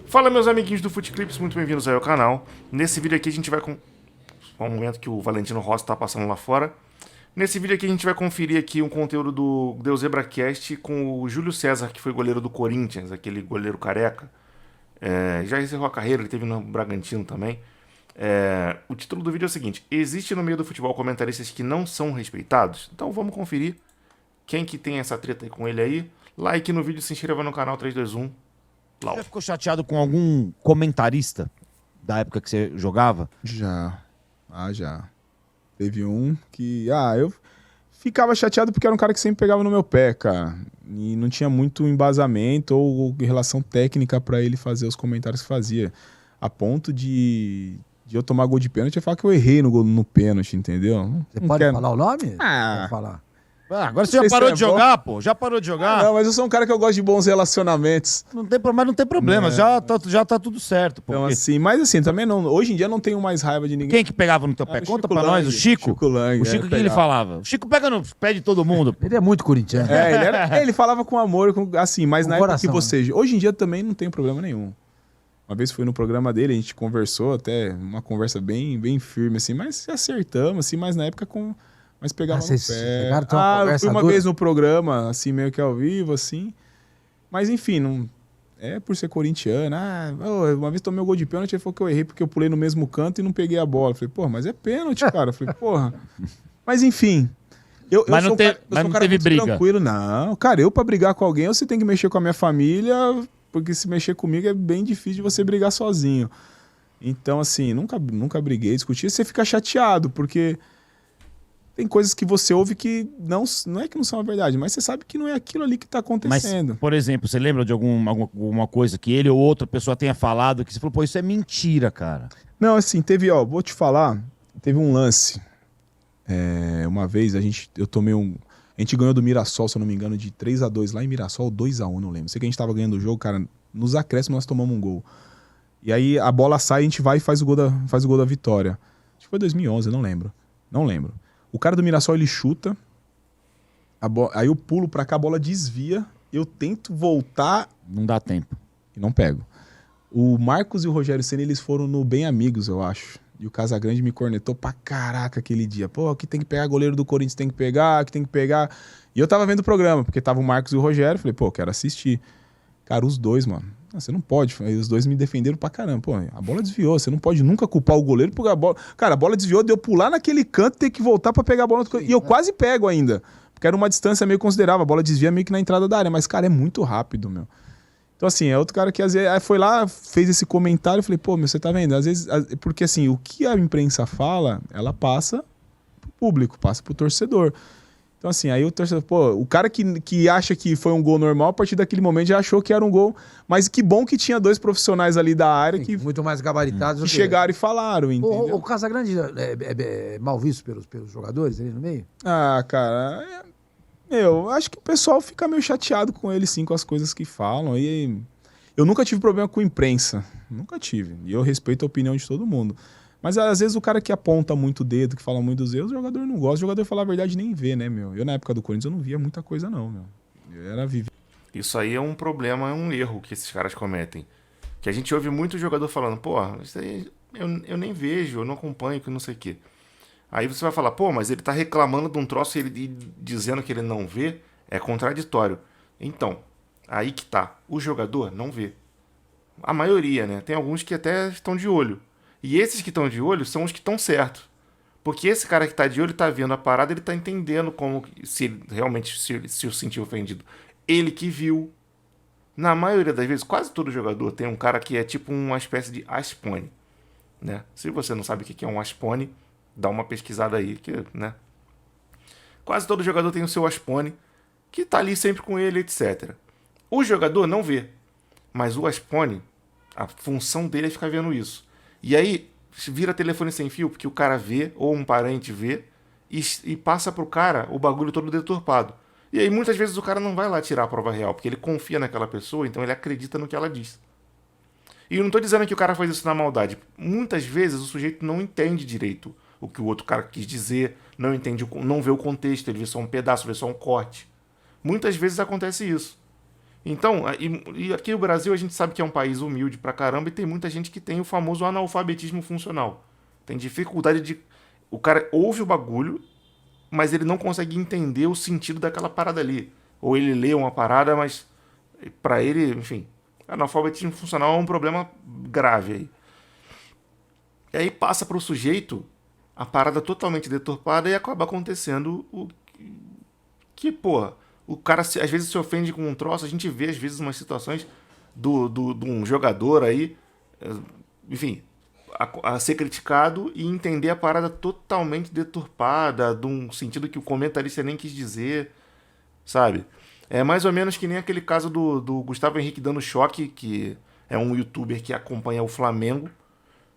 Fala, meus amiguinhos do Futeclips, muito bem-vindos aí ao canal. Nesse vídeo aqui a gente vai com um momento que o Valentino Rossi tá passando lá fora. Nesse vídeo aqui a gente vai conferir aqui um conteúdo do Deus ZebraCast com o Júlio César, que foi goleiro do Corinthians, aquele goleiro careca. Já encerrou a carreira, ele teve no Bragantino também. O título do vídeo é o seguinte: existe no meio do futebol comentaristas que não são respeitados? Então vamos conferir quem que tem essa treta aí com ele aí. Like no vídeo, se inscreva no canal 321. Você já ficou chateado com algum comentarista da época que você jogava? Já. Já. Teve um que... eu ficava chateado porque era um cara que sempre pegava no meu pé, cara. E não tinha muito embasamento ou relação técnica pra ele fazer os comentários que fazia. A ponto de eu tomar gol de pênalti e falar que eu errei no pênalti, entendeu? Você pode falar o nome? Pode falar. Agora você já parou de jogar, pô? Já parou de jogar? Não, mas eu sou um cara que eu gosto de bons relacionamentos. Mas não tem problema, já tá tudo certo, pô. Então, assim, mas assim, também não. Hoje em dia não tenho mais raiva de ninguém. Quem que pegava no teu pé? Conta pra nós, o Chico? Chico Lang. O Chico, o que ele falava? O Chico pega no pé de todo mundo. Ele é muito corintiano. Ele falava com amor, assim, mas Com na época coração, que você... Hoje em dia também não tem problema nenhum. Uma vez fui no programa dele, a gente conversou, até uma conversa bem firme, assim, mas acertamos, assim, mas na época mas pegava no pé. Eu fui uma vez no programa, assim, meio que ao vivo, assim. Mas enfim, não... É por ser corintiano. Uma vez tomei o gol de pênalti, ele falou que eu errei porque eu pulei no mesmo canto e não peguei a bola. Eu falei, pô, mas é pênalti, cara. Eu falei, porra. Mas enfim. Mas não teve briga. Tranquilo, não. Cara, eu pra brigar com alguém, você tem que mexer com a minha família, porque se mexer comigo é bem difícil de você brigar sozinho. Então, assim, nunca briguei, discuti. Você fica chateado, porque tem coisas que você ouve que não é que não são a verdade, mas você sabe que não é aquilo ali que tá acontecendo. Mas, por exemplo, você lembra de alguma coisa que ele ou outra pessoa tenha falado que você falou, pô, isso é mentira, cara? Não, assim, vou te falar, teve um lance. Uma vez a gente ganhou do Mirassol, se eu não me engano, de 3-2 lá em Mirassol, 2-1, não lembro. Sei que a gente tava ganhando o jogo, cara, nos acréscimos nós tomamos um gol. E aí a bola sai, a gente vai e faz o gol da vitória. Acho que foi 2011, não lembro. O cara do Mirassol, ele chuta, aí eu pulo pra cá, a bola desvia, eu tento voltar... Não dá tempo. E não pego. O Marcos e o Rogério Ceni, eles foram no Bem Amigos, eu acho. E o Casagrande me cornetou pra caraca aquele dia. Pô, aqui tem que pegar, goleiro do Corinthians tem que pegar, aqui tem que pegar. E eu tava vendo o programa, porque tava o Marcos e o Rogério. Falei, pô, quero assistir. Cara, os dois, mano. Você não pode. Aí os dois me defenderam pra caramba. Pô, a bola desviou. Você não pode nunca culpar o goleiro porque a bola... Cara, a bola desviou de eu pular naquele canto e ter que voltar pra pegar a bola. E eu quase pego ainda. Porque era uma distância meio considerável. A bola desvia meio que na entrada da área. Mas, cara, é muito rápido, meu. Então, assim, é outro cara que às vezes foi lá, fez esse comentário, eu falei, pô, meu, você tá vendo? Às vezes, porque assim, o que a imprensa fala, ela passa pro público, passa pro torcedor. Então, assim, aí o torcedor, pô, o cara que acha que foi um gol normal, a partir daquele momento já achou que era um gol. Mas que bom que tinha dois profissionais ali da área que muito mais gabaritados que chegaram e falaram, entendeu? O Casagrande é mal visto pelos jogadores ali no meio? Cara... Eu acho que o pessoal fica meio chateado com ele, sim, com as coisas que falam. E eu nunca tive problema com imprensa. Nunca tive. E eu respeito a opinião de todo mundo. Mas às vezes o cara que aponta muito o dedo, que fala muito dos erros, o jogador não gosta. O jogador, falar a verdade, nem vê, né, meu? Eu, na época do Corinthians, eu não via muita coisa, não, meu. Eu era viver. Isso aí é um problema, é um erro que esses caras cometem. Que a gente ouve muito jogador falando, pô, isso aí eu nem vejo, eu não acompanho, que não sei o quê. Aí você vai falar, pô, mas ele tá reclamando de um troço e ele dizendo que ele não vê, é contraditório. Então, aí que tá. O jogador não vê. A maioria, né? Tem alguns que até estão de olho. E esses que estão de olho são os que estão certos. Porque esse cara que tá de olho tá vendo a parada, ele tá entendendo como, se ele realmente se sentiu ofendido. Ele que viu. Na maioria das vezes, quase todo jogador tem um cara que é tipo uma espécie de aspone, né? Se você não sabe o que é um aspone, dá uma pesquisada aí, né? Quase todo jogador tem o seu aspone, que tá ali sempre com ele, etc. O jogador não vê, mas o aspone, a função dele é ficar vendo isso. E aí, vira telefone sem fio, porque o cara vê, ou um parente vê, e passa pro cara o bagulho todo deturpado. E aí, muitas vezes, o cara não vai lá tirar a prova real, porque ele confia naquela pessoa, então ele acredita no que ela diz. E eu não tô dizendo que o cara faz isso na maldade. Muitas vezes, o sujeito não entende direito o que o outro cara quis dizer, não vê o contexto, ele vê só um pedaço, vê só um corte. Muitas vezes acontece isso. Então, e aqui no Brasil a gente sabe que é um país humilde pra caramba e tem muita gente que tem o famoso analfabetismo funcional. Tem dificuldade de... O cara ouve o bagulho, mas ele não consegue entender o sentido daquela parada ali. Ou ele lê uma parada, mas pra ele, enfim, analfabetismo funcional é um problema grave aí. E aí passa pro sujeito a parada totalmente deturpada e acaba acontecendo o que, porra, o cara às vezes se ofende com um troço. A gente vê às vezes umas situações de um jogador aí, enfim, a ser criticado e entender a parada totalmente deturpada, de um sentido que o comentarista nem quis dizer, sabe? É mais ou menos que nem aquele caso do Gustavo Henrique dando choque, que é um youtuber que acompanha o Flamengo.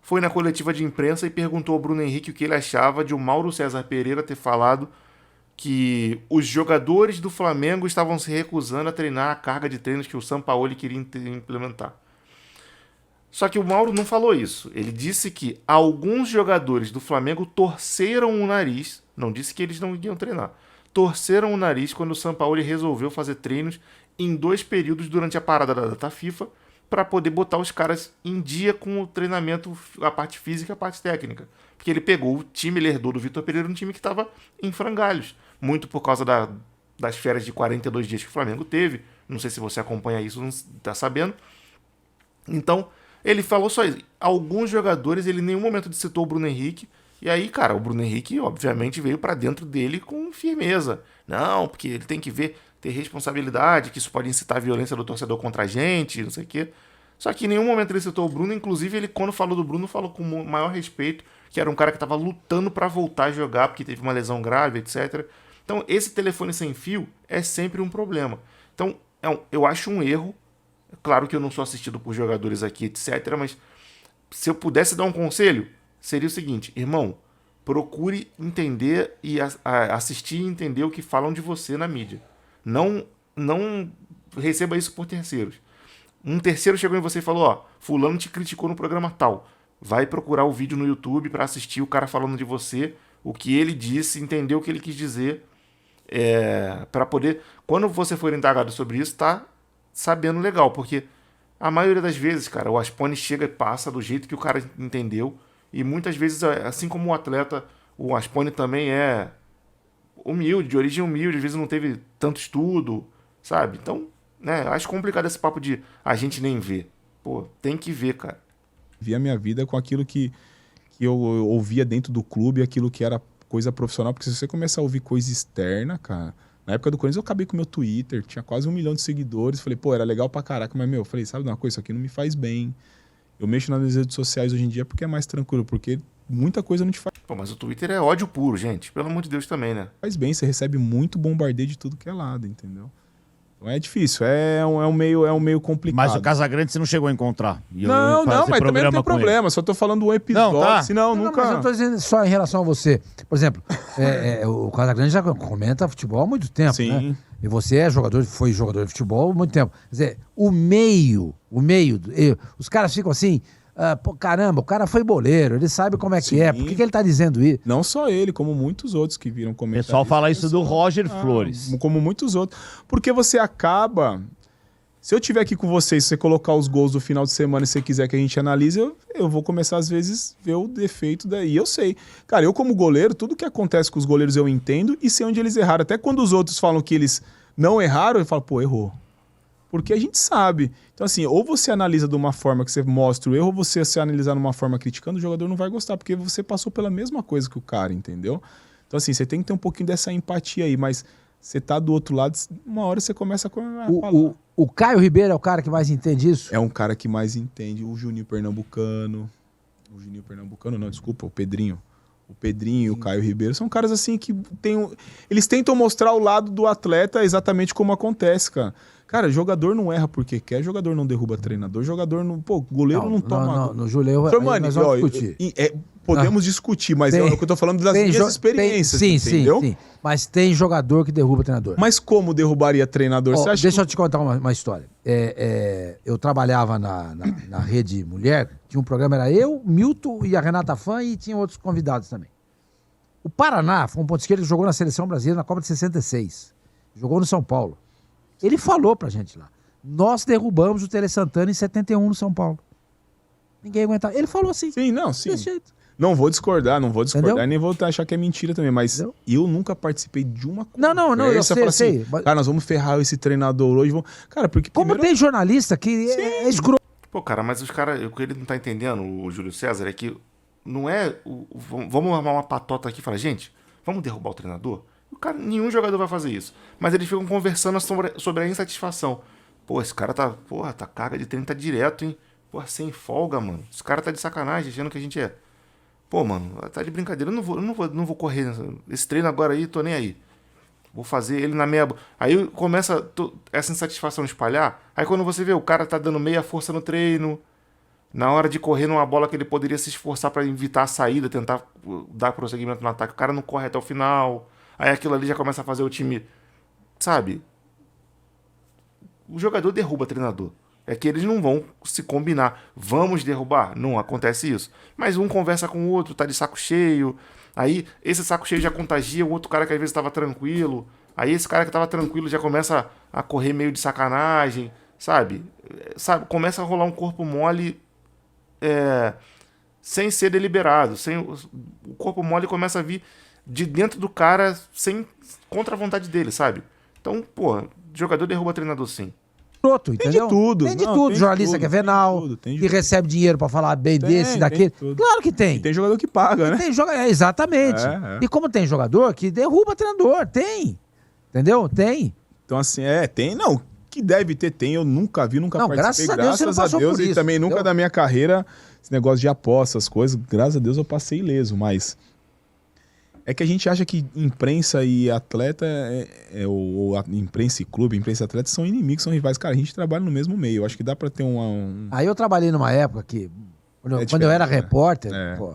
Foi na coletiva de imprensa e perguntou ao Bruno Henrique o que ele achava de o Mauro César Pereira ter falado que os jogadores do Flamengo estavam se recusando a treinar a carga de treinos que o Sampaoli queria implementar. Só que o Mauro não falou isso. Ele disse que alguns jogadores do Flamengo torceram o nariz, não disse que eles não iriam treinar, torceram o nariz quando o Sampaoli resolveu fazer treinos em 2 períodos durante a parada da data FIFA para poder botar os caras em dia com o treinamento, a parte física e a parte técnica. Porque ele pegou o time, ele herdou do Vitor Pereira, um time que estava em frangalhos. Muito por causa das férias de 42 dias que o Flamengo teve. Não sei se você acompanha isso, não está sabendo. Então, ele falou só isso. Alguns jogadores, ele em nenhum momento citou o Bruno Henrique. E aí, cara, o Bruno Henrique, obviamente, veio para dentro dele com firmeza. Não, porque ele tem que ter responsabilidade, que isso pode incitar a violência do torcedor contra a gente, não sei o quê. Só que em nenhum momento ele citou o Bruno. Inclusive, ele, quando falou do Bruno, falou com o maior respeito, que era um cara que estava lutando para voltar a jogar, porque teve uma lesão grave, etc. Então, esse telefone sem fio é sempre um problema. Então, eu acho um erro. Claro que eu não sou assistido por jogadores aqui, etc. Mas se eu pudesse dar um conselho, seria o seguinte: irmão, procure entender e assistir e entender o que falam de você na mídia. Não receba isso por terceiros. Um terceiro chegou em você e falou: ó, fulano te criticou no programa tal. Vai procurar o vídeo no YouTube para assistir o cara falando de você, o que ele disse, entender o que ele quis dizer, para poder, quando você for indagado sobre isso, tá sabendo legal. Porque a maioria das vezes, cara, o Aspone chega e passa do jeito que o cara entendeu. E muitas vezes, assim como o atleta, o Aspone também é humilde, de origem humilde, às vezes não teve tanto estudo, sabe? Então, né, acho complicado esse papo de a gente nem ver. Pô, tem que ver, cara. Vi a minha vida com aquilo que eu ouvia dentro do clube, aquilo que era coisa profissional, porque se você começar a ouvir coisa externa, cara... Na época do Corinthians eu acabei com o meu Twitter, tinha quase 1 milhão de seguidores, falei, pô, era legal pra caraca, mas, eu falei, sabe de uma coisa, isso aqui não me faz bem. Eu mexo nas redes sociais hoje em dia porque é mais tranquilo, porque muita coisa não te faz... Pô, mas o Twitter é ódio puro, gente, pelo amor de Deus também, né? Faz bem, você recebe muito bombardeio de tudo que é lado, entendeu? Então é difícil, é um meio complicado. Mas o Casagrande você não chegou a encontrar. Não, mas também não tem problema, só tô falando um episódio, não, tá. senão Não, nunca... mas eu tô dizendo só em relação a você. Por exemplo, o Casagrande já comenta futebol há muito tempo, Sim. né? E você foi jogador de futebol há muito tempo. Quer dizer, o meio, os caras ficam assim, pô, caramba, o cara foi boleiro, ele sabe como é que é, por que ele tá dizendo isso? Não só ele, como muitos outros que viram O comentar. pessoal fala isso do Roger Flores. Como muitos outros. Porque você acaba... Se eu tiver aqui com vocês, se você colocar os gols do final de semana e você quiser que a gente analise, eu vou começar às vezes ver o defeito daí. Eu sei. Cara, eu como goleiro, tudo que acontece com os goleiros eu entendo e sei onde eles erraram. Até quando os outros falam que eles não erraram, eu falo, pô, errou. Porque a gente sabe. Então assim, ou você analisa de uma forma que você mostra o erro, ou você se analisar de uma forma criticando, o jogador não vai gostar, porque você passou pela mesma coisa que o cara, entendeu? Então assim, você tem que ter um pouquinho dessa empatia aí, mas você tá do outro lado, uma hora você começa a falar. O Caio Ribeiro é o cara que mais entende isso? É um cara que mais entende. O Juninho Pernambucano. Não, desculpa, o Pedrinho. O Pedrinho e o Caio Ribeiro são caras assim que eles tentam mostrar o lado do atleta exatamente como acontece, cara. Cara, jogador não erra porque quer, jogador não derruba treinador, jogador não... Pô, goleiro não toma... No Júlio, nós vamos discutir. Podemos discutir, mas é o que eu tô falando das minhas experiências, entendeu? Sim. Mas tem jogador que derruba treinador. Mas como derrubaria treinador? Você acha deixa eu te contar uma história. Eu trabalhava na Rede Mulher, tinha um programa, era eu, Milton e a Renata Fã, e tinha outros convidados também. O Paraná foi um ponto esquerdo que jogou na Seleção Brasileira na Copa de 66. Jogou no São Paulo. Ele falou pra gente lá. Nós derrubamos o Tele Santana em 71 no São Paulo. Ninguém aguentava. Ele falou assim. Sim, não, sim. Desse jeito. Não vou discordar Entendeu? e nem vou achar que é mentira também, mas Entendeu? eu nunca participei de uma Não, eu sei, pra eu sei. assim, cara, nós vamos ferrar esse treinador hoje. Cara, porque Como primeiro... tem jornalista que é escroto. Pô, cara, mas os caras, o que ele não tá entendendo, o Júlio César, é que não é. Vamos armar uma patota aqui e falar, gente, vamos derrubar o treinador? O cara, nenhum jogador vai fazer isso. Mas eles ficam conversando sobre a insatisfação. Pô, esse cara tá. Porra, tá carga de treino, tá direto, hein? Porra, sem folga, mano. Esse cara tá de sacanagem, achando que a gente é. Pô, mano, tá de brincadeira. Eu não vou correr. Esse treino agora aí, tô nem aí. Vou fazer ele na meia. Aí começa essa insatisfação espalhar. Aí quando você vê, o cara tá dando meia força no treino. Na hora de correr numa bola que ele poderia se esforçar pra evitar a saída, tentar dar prosseguimento no ataque. O cara não corre até o final. Aí aquilo ali já começa a fazer o time. Sabe? O jogador derruba o treinador. É que eles não vão se combinar. Vamos derrubar? Não acontece isso. Mas um conversa com o outro, tá de saco cheio. Aí esse saco cheio já contagia o outro cara que às vezes estava tranquilo. Aí esse cara que estava tranquilo já começa a correr meio de sacanagem, sabe? Começa a rolar um corpo mole sem ser deliberado. O corpo mole começa a vir de dentro do cara contra a vontade dele, sabe? Então, pô, jogador derruba treinador sim. Escroto, entendeu? tudo. Tem de Não, tudo. tem de Jornalista tudo, que é tem de venal, tudo, tem de que tudo. recebe dinheiro pra falar bem desse, daquele. tudo. Claro que tem. Tem jogador que paga, né? Exatamente. É. E como tem jogador que derruba treinador, tem. Entendeu? Tem. Então, assim, tem, não. Que deve ter, tem. Eu nunca vi, nunca Não, participei. graças a Deus você não passou por e isso, também nunca entendeu? da minha carreira, esse negócio de apostas, coisas, graças a Deus eu passei ileso, mas é que a gente acha que imprensa e atleta, ou a imprensa e clube, imprensa e atleta são inimigos, são rivais. Cara, a gente trabalha no mesmo meio. Eu acho que dá pra ter Aí eu trabalhei numa época que, quando eu diferente, era né? repórter, É. pô,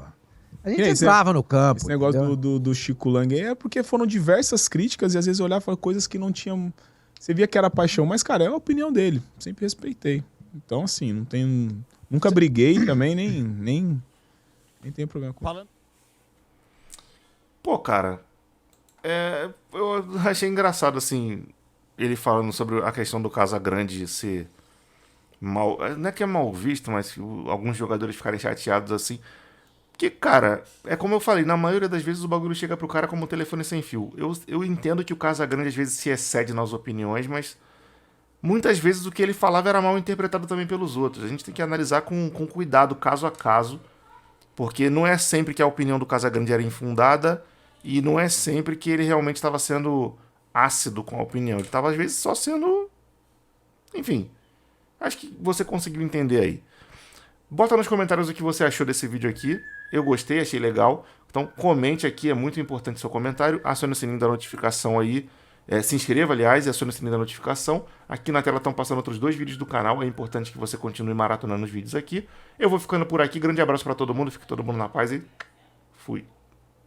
a gente Esse- entrava no campo. Esse negócio entendeu? do Chico Lang é porque foram diversas críticas e às vezes eu olhava e falava coisas que não tinham. Você via que era paixão, mas, cara, é a opinião dele. Sempre respeitei. Então, assim, não tem. Nunca briguei também, nem tenho problema com isso. Falando. Pô, cara, eu achei engraçado, assim, ele falando sobre a questão do Casagrande ser mal. Não é que é mal visto, mas que alguns jogadores ficarem chateados assim. Porque, cara, é como eu falei, na maioria das vezes o bagulho chega pro cara como um telefone sem fio. Eu entendo que o Casagrande às vezes se excede nas opiniões, mas muitas vezes o que ele falava era mal interpretado também pelos outros. A gente tem que analisar com cuidado, caso a caso, porque não é sempre que a opinião do Casagrande era infundada e não é sempre que ele realmente estava sendo ácido com a opinião. Ele estava, às vezes, só sendo... Enfim, acho que você conseguiu entender aí. Bota nos comentários o que você achou desse vídeo aqui. Eu gostei, achei legal. Então comente aqui, é muito importante o seu comentário. Acione o sininho da notificação aí. Se inscreva, aliás, e acione o sininho da notificação. Aqui na tela estão passando outros 2 vídeos do canal. É importante que você continue maratonando os vídeos aqui. Eu vou ficando por aqui. Grande abraço para todo mundo. Fique todo mundo na paz e fui.